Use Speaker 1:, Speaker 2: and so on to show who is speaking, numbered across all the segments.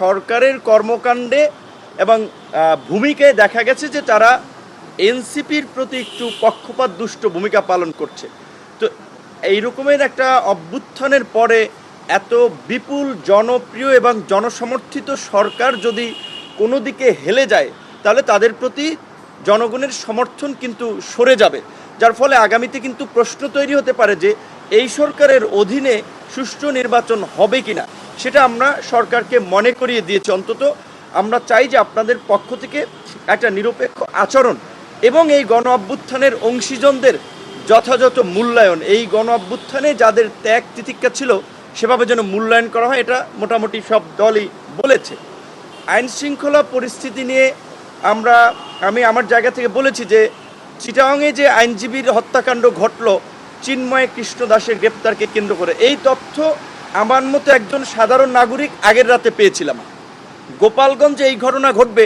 Speaker 1: সরকারের কর্মকাণ্ডে এবং ভূমিকায় দেখা গেছে যে তারা এনসিপির প্রতি একটু পক্ষপাত দুষ্ট ভূমিকা পালন করছে। তো এই রকমের একটা অভ্যুত্থানের পরে এত বিপুল জনপ্রিয় এবং জনসমর্থিত সরকার যদি কোনো দিকে হেলে যায় তাহলে তাদের প্রতি জনগণের সমর্থন কিন্তু সরে যাবে, যার ফলে আগামীতে কিন্তু প্রশ্ন তৈরি হতে পারে যে এই সরকারের অধীনে সুষ্ঠু নির্বাচন হবে কিনা। সেটা আমরা সরকারকে মনে করিয়ে দিয়েছি। অন্তত আমরা চাই যে আপনাদের পক্ষ থেকে একটা নিরপেক্ষ আচরণ এবং এই গণ অভ্যুত্থানের অংশীজনদের যথাযথ মূল্যায়ন, এই গণ অভ্যুত্থানে যাদের ত্যাগ তিতিক্ষা ছিল সেভাবে যেন মূল্যায়ন করা হয়, এটা মোটামুটি সব দলই বলেছে। আইন শৃঙ্খলা পরিস্থিতি নিয়ে আমি আমার জায়গা থেকে বলেছি যে চিটাগাংয়ে যে আইনজীবীর হত্যাকাণ্ড ঘটল চিন্ময় কৃষ্ণ দাসের গ্রেপ্তারকে কেন্দ্র করে, এই তথ্য আমার মতো একজন সাধারণ নাগরিক আগের রাতে পেয়েছিলাম। গোপালগঞ্জে এই ঘটনা ঘটবে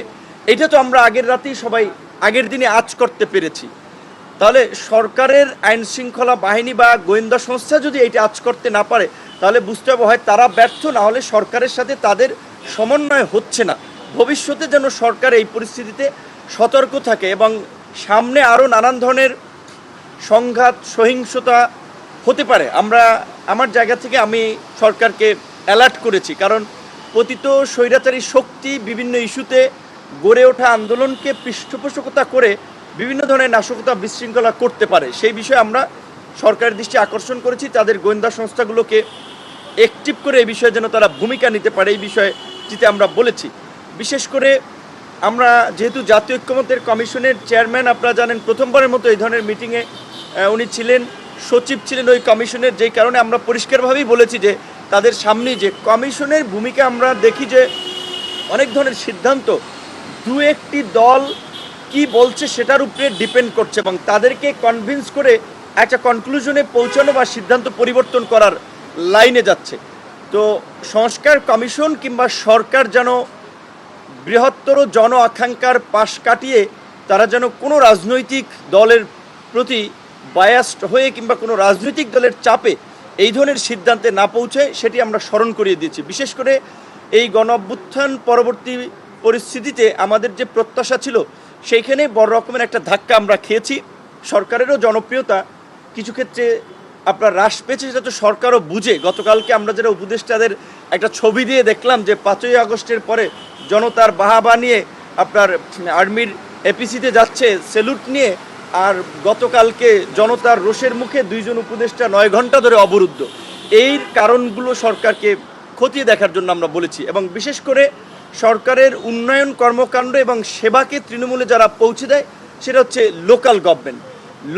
Speaker 1: এটা তো আমরা আগের রাতেই সবাই আগের দিনে আঁচ করতে পেরেছি। তাহলে সরকারের আইন শৃঙ্খলা বাহিনী বা গোয়েন্দা সংস্থা যদি এটা আঁচ করতে না পারে তাহলে বুঝতে হবে হয় তারা ব্যর্থ, না হলে সরকারের সাথে তাদের সমন্বয় হচ্ছে না। ভবিষ্যতে যেন সরকার এই পরিস্থিতিতে সতর্ক থাকে এবং সামনে আরও নানান ধরনের সংঘাত সহিংসতা হতে পারে। আমার জায়গা থেকে আমি সরকারকে অ্যালার্ট করেছি, কারণ পতিত স্বৈরাচারী শক্তি বিভিন্ন ইস্যুতে গড়ে ওঠা আন্দোলনকে পৃষ্ঠপোষকতা করে বিভিন্ন ধরনের নাশকতা বিশৃঙ্খলা করতে পারে। সেই বিষয়ে আমরা সরকারের দৃষ্টি আকর্ষণ করেছি, তাদের গোয়েন্দা সংস্থাগুলোকে অ্যাক্টিভ করে এই বিষয়ে যেন তারা ভূমিকা নিতে পারে এই বিষয়টিতে আমরা বলেছি। বিশেষ করে আমরা যেহেতু জাতীয় ঐক্যমত্যের কমিশনের চেয়ারম্যান, আপনারা জানেন প্রথমবারের মতো এই ধরনের মিটিংয়ে উনি ছিলেন, সচিব ছিলেন ওই কমিশনের, যেই কারণে আমরা পরিষ্কারভাবেই বলেছি যে তাদের সামনেই যে কমিশনের ভূমিকা আমরা দেখি যে অনেক ধরনের সিদ্ধান্ত দু একটি দল কি বলছে সেটার উপরে ডিপেন্ড করছে এবং তাদেরকে কনভিন্স করে একটা কনক্লুশনে পৌঁছানো বা সিদ্ধান্ত পরিবর্তন করার লাইনে যাচ্ছে। তো সংস্কার কমিশন কিংবা সরকার যেন বৃহত্তর জন আকাঙ্ক্ষার পাশ কাটিয়ে তারা যেন কোনো রাজনৈতিক দলের প্রতি বায়াসড হয়ে কিংবা কোনো রাজনৈতিক দলের চাপে এই ধরনের সিদ্ধান্তে না পৌঁছায় সেটি আমরা স্মরণ করিয়ে দিয়েছি। বিশেষ করে এই গণ অভ্যুত্থান পরবর্তী পরিস্থিতিতে আমাদের যে প্রত্যাশা ছিল সেইখানে বড় রকমের একটা ধাক্কা আমরা খেয়েছি। সরকারেরও জনপ্রিয়তা কিছু ক্ষেত্রে আপনার হ্রাস পেয়েছে, সেটা তো সরকারও বুঝে। গতকালকে আমরা যারা উপদেষ্টাদের একটা ছবি দিয়ে দেখলাম যে 5ই আগস্টের পরে জনতার বাহাবা নিয়ে আপনার আর্মির এপিসিতে যাচ্ছে সেলুট নিয়ে, আর গতকালকে জনতার রোষের মুখে 2 জন উপদেষ্টা 9 ঘন্টা ধরে অবরুদ্ধ। এই কারণগুলো সরকারকে খতিয়ে দেখার জন্য আমরা বলেছি এবং বিশেষ করে সরকারের উন্নয়ন কর্মকাণ্ড এবং সেবাকে তৃণমূলে যারা পৌঁছে দেয় সেটা হচ্ছে লোকাল গভর্নমেন্ট।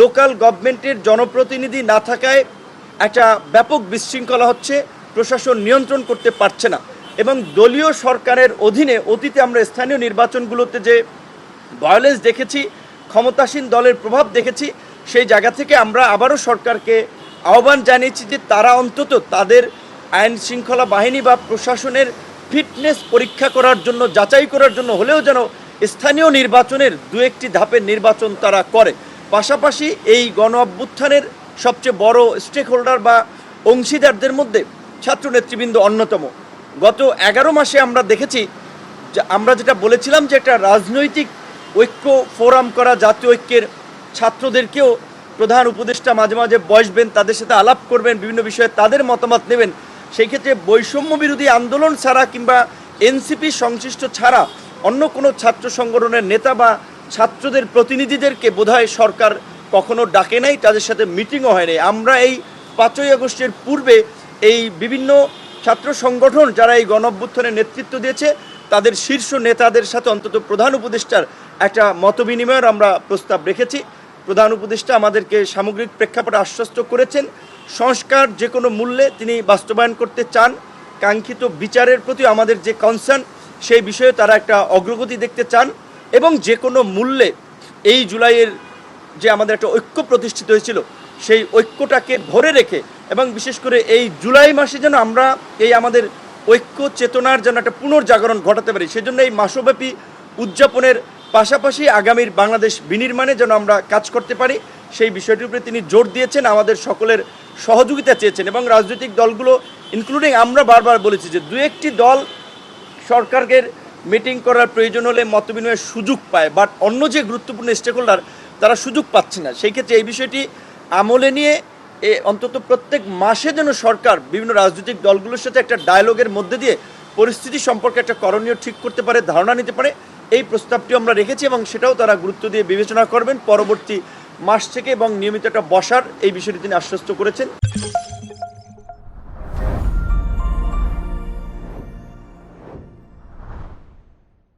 Speaker 1: লোকাল গভর্নমেন্টের জনপ্রতিনিধি না থাকায় একটা ব্যাপক বিশৃঙ্খলা হচ্ছে, প্রশাসন নিয়ন্ত্রণ করতে পারছে না এবং দলীয় সরকারের অধীনে অতীতে আমরা স্থানীয় নির্বাচনগুলোতে যে ভায়োলেন্স দেখেছি, ক্ষমতাসীন দলের প্রভাব দেখেছি, সেই জায়গা থেকে আমরা আবারও সরকারকে আহ্বান জানিয়েছি যে তারা অন্তত তাদের আইন শৃঙ্খলা বাহিনী বা প্রশাসনের ফিটনেস পরীক্ষা করার জন্য, যাচাই করার জন্য হলেও যেন স্থানীয় নির্বাচনের 2-1টি ধাপের নির্বাচন তারা করে। পাশাপাশি এই গণ অভ্যুত্থানের সবচেয়ে বড় স্টেক হোল্ডার বা অংশীদারদের মধ্যে ছাত্র নেতৃবৃন্দ অন্যতম। গত 11 মাসে আমরা দেখেছি যে আমরা যেটা বলেছিলাম যে একটা রাজনৈতিক ঐক্য ফোরাম করা, জাতীয় ঐক্যের ছাত্রদেরকেও প্রধান উপদেষ্টা মাঝে মাঝে বসবেন, তাদের সাথে আলাপ করবেন, বিভিন্ন বিষয়ে তাদের মতামত নেবেন। সেই ক্ষেত্রে বৈষম্য বিরোধী আন্দোলন ছাড়া কিংবা এনসিপি সংশ্লিষ্ট ছাড়া অন্য কোনো ছাত্র সংগঠনের নেতা বা ছাত্রদের প্রতিনিধিদেরকে বোধহয় সরকার কখনো ডাকে নাই, তাদের সাথে মিটিংও হয় নাই। আমরা এই 5ই আগস্টের পূর্বে এই বিভিন্ন ছাত্র সংগঠন যারা এই গণ অভ্যুত্থানের নেতৃত্ব দিয়েছে তাদের শীর্ষ নেতাদের সাথে অন্তত প্রধান উপদেষ্টার একটা মতবিনিময়ের আমরা প্রস্তাব রেখেছি। প্রধান উপদেষ্টা আমাদেরকে সামগ্রিক প্রেক্ষাপটে আশ্বস্ত করেছেন সংস্কার যে কোনো মূল্যে তিনি বাস্তবায়ন করতে চান। কাঙ্ক্ষিত বিচারের প্রতি আমাদের যে কনসার্ন সেই বিষয়ে তারা একটা অগ্রগতি দেখতে চান এবং যে কোনো মূল্যে এই জুলাইয়ের যে আমাদের একটা ঐক্য প্রতিষ্ঠিত হয়েছিল সেই ঐক্যটাকে ধরে রেখে এবং বিশেষ করে এই জুলাই মাসে যেন আমরা এই আমাদের ঐক্য চেতনার যেন একটা পুনর্জাগরণ ঘটাতে পারি, সেজন্য এই মাসব্যাপী উদযাপনের পাশাপাশি আগামীর বাংলাদেশ বিনির্মাণে যেন আমরা কাজ করতে পারি সেই বিষয়টির উপরে তিনি জোর দিয়েছেন, আমাদের সকলের সহযোগিতা চেয়েছেন এবং রাজনৈতিক দলগুলো ইনক্লুডিং আমরা বারবার বলেছি যে 2-1টি দল সরকারের মিটিং করার প্রয়োজন হলে মতবিনিময়ের সুযোগ পায়, বাট অন্য যে গুরুত্বপূর্ণ স্টেক হোল্ডার তারা সুযোগ পাচ্ছে না। সেই ক্ষেত্রে এই বিষয়টি আমলে নিয়ে অন্তত প্রত্যেক মাসে যেন সরকার বিভিন্ন রাজনৈতিক দলগুলোর সাথে একটা ডায়ালগের মধ্যে দিয়ে পরিস্থিতি সম্পর্কে একটা করণীয় ঠিক করতে পারে, ধারণা নিতে পারে, এই প্রস্তাবটি আমরা রেখেছি এবং সেটাও তারা গুরুত্ব দিয়ে বিবেচনা করবেন পরবর্তী মাস থেকে এবং নিয়মিত একটা বসার এই বিষয়টি তিনি আশ্বস্ত করেছেন।